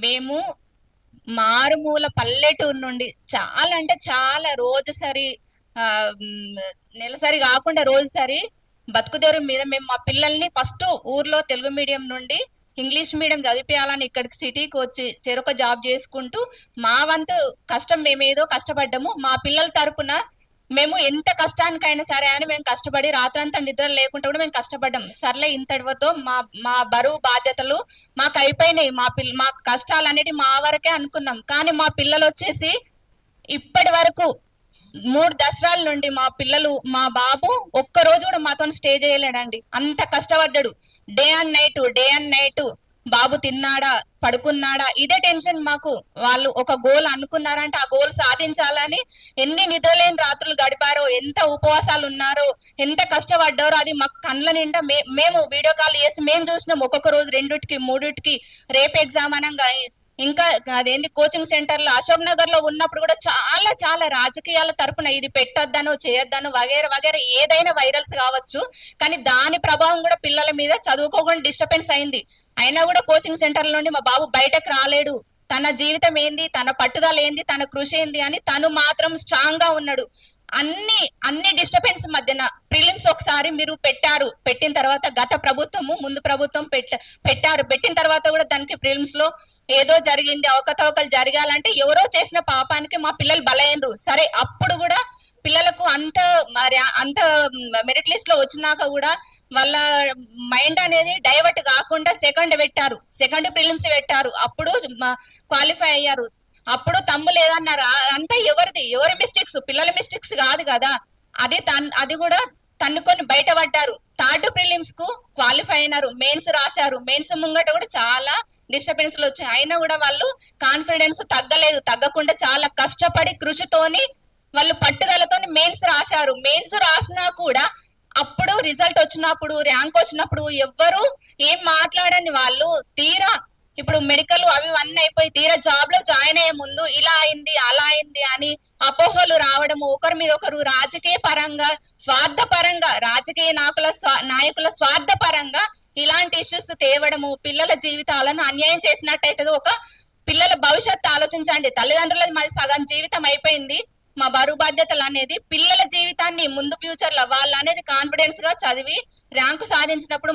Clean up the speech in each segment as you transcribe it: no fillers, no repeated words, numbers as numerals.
మేము మారుమూల పల్లెటూరు నుండి చాలా అంటే చాలా రోజుసరి ఆ, నెలసరి కాకుండా రోజుసరి బతుకుదెరువు మీద మేము మా పిల్లల్ని ఫస్ట్ ఊర్లో తెలుగు మీడియం నుండి ఇంగ్లీష్ మీడియం చదివించాలని ఇక్కడికి సిటీకి వచ్చి చెరొక జాబ్ చేసుకుంటూ మా వంతు కష్టం మేమేదో కష్టపడ్డాము. మా పిల్లల తరపున మేము ఎంత కష్టానికైనా సరే అని మేము కష్టపడి రాత్రంతా నిద్ర లేకుండా కూడా మేము కష్టపడ్డాం. సర్లే ఇంతటితో మా మా బరువు బాధ్యతలు మాకు అయిపోయినాయి. మా కష్టాలు అనేవి మా వరకే అనుకున్నాం. కానీ మా పిల్లలు వచ్చేసి ఇప్పటి వరకు 3 దసరాల నుండి మా బాబు ఒక్క రోజు కూడా మాతో స్టే చేయలేడండి. అంత కష్టపడ్డాడు. డే అండ్ నైట్ బాబు తిన్నాడా పడుకున్నాడా ఇదే టెన్షన్ మాకు. వాళ్ళు ఒక గోల్ అనుకున్నారంటే ఆ గోల్ సాధించాలని ఎన్ని నిద్రలేని రాత్రులు గడిపారో, ఎంత ఉపవాసాలు ఉన్నారో, ఎంత కష్టపడ్డారో అది మాకు కళ్ళ నిండా మేము వీడియో కాల్ చేసి మేము చూసినాం. ఒక్కొక్క రోజు 2కి 3కి రేపు ఎగ్జామ్ అనగా ఇంకా అదేంటి కోచింగ్ సెంటర్ లో అశోక్ నగర్ లో ఉన్నప్పుడు కూడా చాలా చాలా రాజకీయాల తరపున ఇది పెట్టొద్దను చేయొద్దను వగేర వగేర ఏదైనా వైరల్స్ కావచ్చు. కానీ దాని ప్రభావం కూడా పిల్లల మీద చదువుకోకుండా డిస్టర్బెన్స్ అయింది. అయినా కూడా కోచింగ్ సెంటర్ నుండి మా బాబు బయటకు రాలేడు. తన జీవితం ఏంది, తన పట్టుదల ఏంది, తన కృషి ఏంది అని తను మాత్రం స్ట్రాంగ్ గా ఉన్నాడు. అన్ని డిస్టర్బెన్స్ మధ్యన ప్రిలిమ్స్ ఒకసారి మీరు పెట్టిన తర్వాత గత ప్రభుత్వము ముందు ప్రభుత్వం పెట్టిన తర్వాత కూడా దానికి ప్రిలిమ్స్ లో ఏదో జరిగింది, అవకతవకలు జరగాలంటే ఎవరో చేసిన పాపానికి మా పిల్లలు బలైనరు. సరే అప్పుడు కూడా పిల్లలకు అంత మెరిట్ లిస్ట్ లో వచ్చినాక కూడా వాళ్ళ మైండ్ అనేది డైవర్ట్ కాకుండా సెకండ్ ప్రిలిమ్స్ పెట్టారు. అప్పుడు క్వాలిఫై అయ్యారు. అప్పుడు తమ్ము లేదన్నారు. అంతా ఎవరి మిస్టేక్స్, పిల్లల మిస్టేక్స్ కాదు కదా. అది కూడా తన్నుకొని బయటపడ్డారు. థర్డ్ ప్రిలిమ్స్ కు క్వాలిఫై అయినారు. మెయిన్స్ రాశారు. మెయిన్స్ ముంగట కూడా చాలా డిస్టర్బెన్స్ లు వచ్చాయి. అయినా కూడా వాళ్ళు కాన్ఫిడెన్స్ తగ్గకుండా చాలా కష్టపడి కృషితోని వాళ్ళు పట్టుదలతో మెయిన్స్ రాశారు. మెయిన్స్ రాసినా కూడా అప్పుడు రిజల్ట్ వచ్చినప్పుడు, ర్యాంక్ వచ్చినప్పుడు ఎవ్వరు ఏం మాట్లాడని వాళ్ళు తీరా ఇప్పుడు మెడికల్ అవి అన్నీ అయిపోయి తీరా జాబ్ లో జాయిన్ అయ్యే ముందు ఇలా అయింది అలా అయింది అని అపోహలు రావడము, ఒకరి మీద ఒకరు రాజకీయ పరంగా స్వార్థపరంగా రాజకీయ నాయకుల స్వార్థపరంగా ఇలాంటి ఇష్యూస్ తేవడము పిల్లల జీవితాలను అన్యాయం చేసినట్టయితే ఒక పిల్లల భవిష్యత్తు ఆలోచించండి. తల్లిదండ్రులది మరి సగం జీవితం అయిపోయింది. మా బరువు బాధ్యతలు అనేది పిల్లల జీవితాన్ని ముందు ఫ్యూచర్ లో వాళ్ళు అనేది కాన్ఫిడెన్స్ గా చదివి ర్యాంకు సాధించినప్పుడు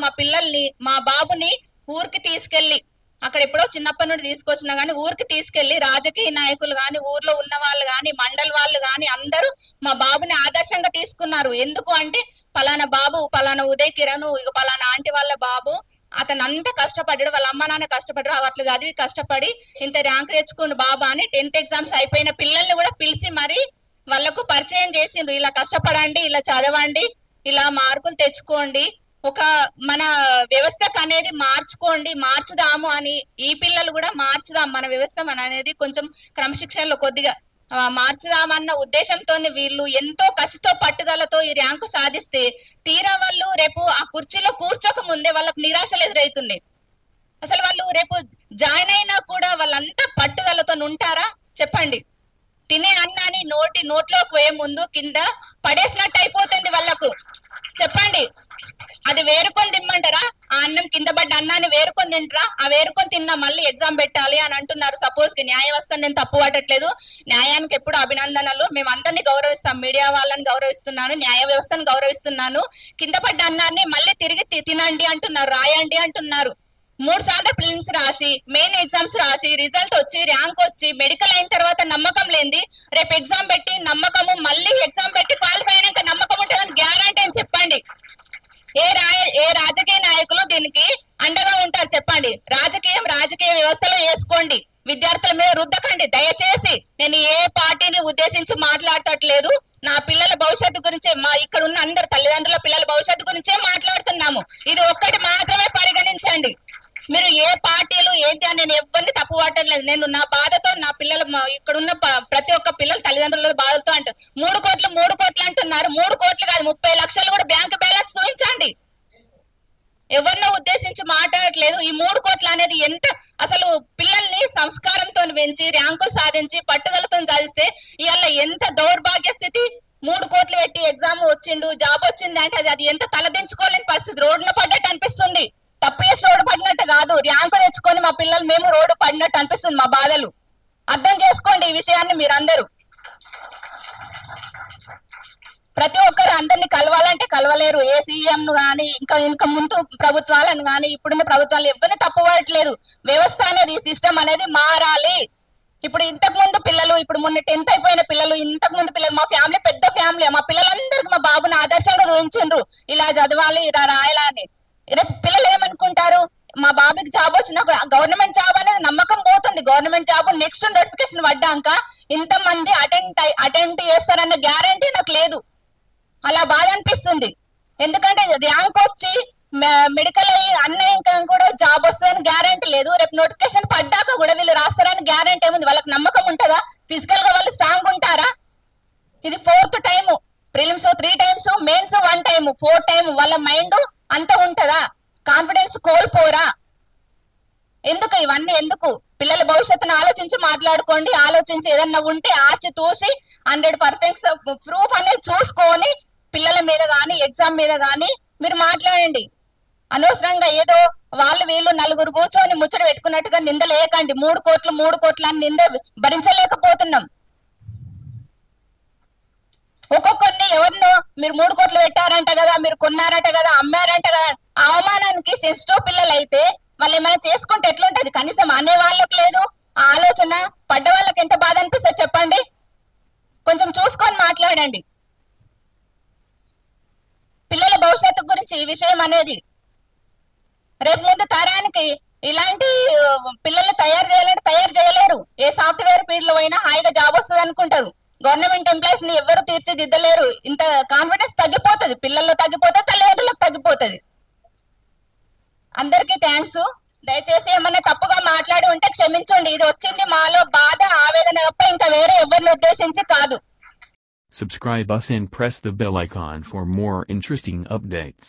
మా బాబుని ఊరికి తీసుకెళ్లి అక్కడ ఎప్పుడో చిన్నప్పటి నుండి తీసుకొచ్చినా గానీ ఊరికి తీసుకెళ్లి రాజకీయ నాయకులు గాని, ఊర్లో ఉన్న వాళ్ళు గాని, మండల్ వాళ్ళు గాని అందరూ మా బాబుని ఆదర్శంగా తీసుకున్నారు. ఎందుకు అంటే పలానా బాబు, పలానా ఉదయ్ కిరణ్, ఇక పలానా ఆంటీ వాళ్ళ బాబు అతను అంత కష్టపడ్డాడు, వాళ్ళ అమ్మ నాన్న కష్టపడ్డారు, అట్లా చదివి కష్టపడి ఇంత ర్యాంక్ తెచ్చుకున్న బాబా అని 10th ఎగ్జామ్స్ అయిపోయిన పిల్లల్ని కూడా పిలిచి మరి వాళ్ళకు పరిచయం చేసిండ్రు. ఇలా కష్టపడండి, ఇలా చదవండి, ఇలా మార్కులు తెచ్చుకోండి, ఒక మన వ్యవస్థకు అనేది మార్చుదాము అని. ఈ పిల్లలు కూడా మార్చుదాం మన వ్యవస్థ అనేది కొంచెం క్రమశిక్షణలో కొద్దిగా మార్చుదామన్న ఉద్దేశంతో వీళ్ళు ఎంతో కసితో పట్టుదలతో ఈ ర్యాంకు సాధిస్తే తీరా వాళ్ళు రేపు ఆ కుర్చీలో కూర్చోక ముందే వాళ్ళకు నిరాశలు ఎదురవుతుంది. అసలు వాళ్ళు రేపు జాయిన్ అయినా కూడా వాళ్ళంతా పట్టుదలతో ఉంటారా చెప్పండి? తినే అన్నాన్ని నోట్లోకి పోయే ముందు కింద పడేసినట్టు అయిపోతుంది వాళ్ళకు. చెప్పండి, అది వేరుకొని తిమ్మంటారా? ఆ అన్నం కింద పడ్డ అన్నాన్ని వేరుకొని తింటారా? ఆ వేరుకొని తిన్నా మళ్ళీ ఎగ్జామ్ పెట్టాలి అని అంటున్నారు. సపోజ్ కి న్యాయ వ్యవస్థను నేను తప్పు పట్టట్లేదు, న్యాయానికి ఎప్పుడు అభినందనలు. మేము అందరినీ గౌరవిస్తాం, మీడియా వాళ్ళని గౌరవిస్తున్నాను, న్యాయ వ్యవస్థను గౌరవిస్తున్నాను. కింద పడ్డ అన్నాన్ని మళ్ళీ తిరిగి తినండి అంటున్నారు, రాయండి అంటున్నారు. 3 సార్లు ప్రిలిమ్స్ రాసి మెయిన్ ఎగ్జామ్స్ రాసి రిజల్ట్ వచ్చి ర్యాంక్ వచ్చి మెడికల్ అయిన తర్వాత నమ్మకం లేనిది రేపు ఎగ్జామ్ పెట్టి నమ్మకము మళ్ళీ ఎగ్జామ్ పెట్టి క్వాలిఫై అయినాక నమ్మకం ఉంటుందని గ్యారంటీ అని చెప్పండి. ఏ రాజకీయ నాయకులు దీనికి అండగా ఉంటారు చెప్పండి? రాజకీయ వ్యవస్థలో వేసుకోండి, విద్యార్థుల మీద రుద్దకండి దయచేసి. నేను ఏ పార్టీని ఉద్దేశించి మాట్లాడటట్లేదు, నా పిల్లల భవిష్యత్తు గురించే, మా ఇక్కడ ఉన్న అందరు తల్లిదండ్రుల పిల్లల భవిష్యత్తు గురించే మాట్లాడుతున్నాము. ఇది ఒక్కటి మాత్రమే పరిగణించండి. మీరు ఏ పార్టీలు ఏంటి అని నేను ఎవరిని తప్పు పట్టలేదు. నేను నా బాధతో నా పిల్లలు ఇక్కడ ఉన్న ప్రతి ఒక్క పిల్లలు తల్లిదండ్రుల బాధతో అంటారు. 3 కోట్లు అంటున్నారు. 3 కోట్లు కాదు, 30 లక్షలు కూడా బ్యాంక్ బ్యాలెన్స్ చూపించండి. ఎవరినో ఉద్దేశించి మాట్లాడట్లేదు. ఈ 3 కోట్లు అనేది ఎంత అసలు పిల్లల్ని సంస్కారంతో పెంచి ర్యాంకులు సాధించి పట్టుదలతో సాధిస్తే ఇవాళ ఎంత దౌర్భాగ్య స్థితి. 3 కోట్లు పెట్టి ఎగ్జామ్ వచ్చిండు, జాబ్ వచ్చింది అంటే అది ఎంత తలదించుకోలేని పరిస్థితి. రోడ్లో పడ్డట్టు అనిపిస్తుంది. తప్పు చేసి రోడ్డు పడినట్టు కాదు, ర్యాంకు తెచ్చుకొని మా పిల్లలు మేము రోడ్డు పడినట్టు అనిపిస్తుంది మా బాధలు. అర్థం చేసుకోండి ఈ విషయాన్ని మీరందరూ. ప్రతి ఒక్కరు అందరినీ కలవాలంటే కలవలేరు. ఏ సీఎం ను కానీ ఇంకా ముందు ప్రభుత్వాలను కానీ ఇప్పుడున్న ప్రభుత్వాలు ఎవరిని తప్పుపడట్లేదు. వ్యవస్థ అనేది సిస్టమ్ అనేది మారాలి. ఇప్పుడు ఇంతకు ముందు పిల్లలు, ఇప్పుడు మొన్న 10th అయిపోయిన పిల్లలు, ఇంతకు ముందు పిల్లలు, మా ఫ్యామిలీ పెద్ద ఫ్యామిలీ, మా పిల్లలందరికీ మా బాబుని ఆదర్శంగా చూపించిండ్రు, ఇలా చదవాలి ఇలా రాయాలని. రేపు పిల్లలు ఏమనుకుంటారు, మా బాబుకి జాబ్ వచ్చినప్పుడు గవర్నమెంట్ జాబ్ అనేది నమ్మకం పోతుంది. గవర్నమెంట్ జాబ్ నెక్స్ట్ నోటిఫికేషన్ పడ్డాక ఇంతమంది అటెంప్ట్ చేస్తారన్న గ్యారంటీ నాకు లేదు. అలా బాధ అనిపిస్తుంది. ఎందుకంటే ర్యాంక్ వచ్చి మెడికల్ అయ్యి అన్నీ కూడా జాబ్ వస్తుందని గ్యారంటీ లేదు. రేపు నోటిఫికేషన్ పడ్డాక కూడా వీళ్ళు రాస్తారని గ్యారంటీ ఏముంది? వాళ్ళకి నమ్మకం ఉంటుందా? ఫిజికల్ గా వాళ్ళు స్ట్రాంగ్ ఉంటారా? ఇది 4th time, prelims 3 times, mains 1 time, 4th time. వాళ్ళ మైండ్ అంత ఉంటదా? కాన్ఫిడెన్స్ కోల్పోరా? ఎందుకు ఇవన్నీ? ఎందుకు? పిల్లల భవిష్యత్తును ఆలోచించి మాట్లాడుకోండి. ఆలోచించి ఏదన్నా ఉంటే ఆచి తూసి 100% ప్రూఫ్ అనేది చూసుకొని పిల్లల మీద కానీ ఎగ్జామ్ మీద కానీ మీరు మాట్లాడండి. అనవసరంగా ఏదో వాళ్ళు వీళ్ళు నలుగురు కూర్చొని ముచ్చట పెట్టుకున్నట్టుగా నిందలేయకండి. 3 కోట్లు అని నింద భరించలేకపోతున్నాం. ఒక్కొక్కరిని ఎవరినో మీరు 3 కోట్లు పెట్టారంట కదా, మీరు కొన్నారట కదా, అమ్మారంట కదా, అవమానానికి సెన్సిటివ్ పిల్లలు అయితే వాళ్ళు ఏమైనా చేసుకుంటే ఎట్లుంటది? కనీసం అనే వాళ్ళకు లేదు ఆ ఆలోచన. పడ్డ వాళ్ళకి ఎంత బాధ అనిపిస్తుంది చెప్పండి. కొంచెం చూసుకొని మాట్లాడండి. పిల్లల భవిష్యత్తు గురించి ఈ విషయం అనేది రేపు ముందు తరానికి ఇలాంటి పిల్లల్ని తయారు చేయాలంటే తయారు చేయలేరు. ఏ సాఫ్ట్వేర్ ఫీల్డ్ లో అయినా హాయిగా జాబ్ వస్తుంది అనుకుంటారు. గవర్నమెంట్ ఎంప్లాయీస్ ని ఎవరు తీర్చిదిద్దలేరు. ఇంత కాన్ఫిడెన్స్ తగ్గిపోతుంది, పిల్లల్లో తగ్గిపోతుంది, తల్లిదండ్రులకు తగ్గిపోతుంది. అందరికీ థ్యాంక్స్. దయచేసి ఏమన్నా తప్పుగా మాట్లాడి ఉంటే క్షమించండి. ఇది వచ్చింది మాలో బాధ, ఆవేదన తప్ప ఇంకా వేరే ఎవరిని ఉద్దేశించి కాదు. Subscribe us and press the bell icon for more interesting updates.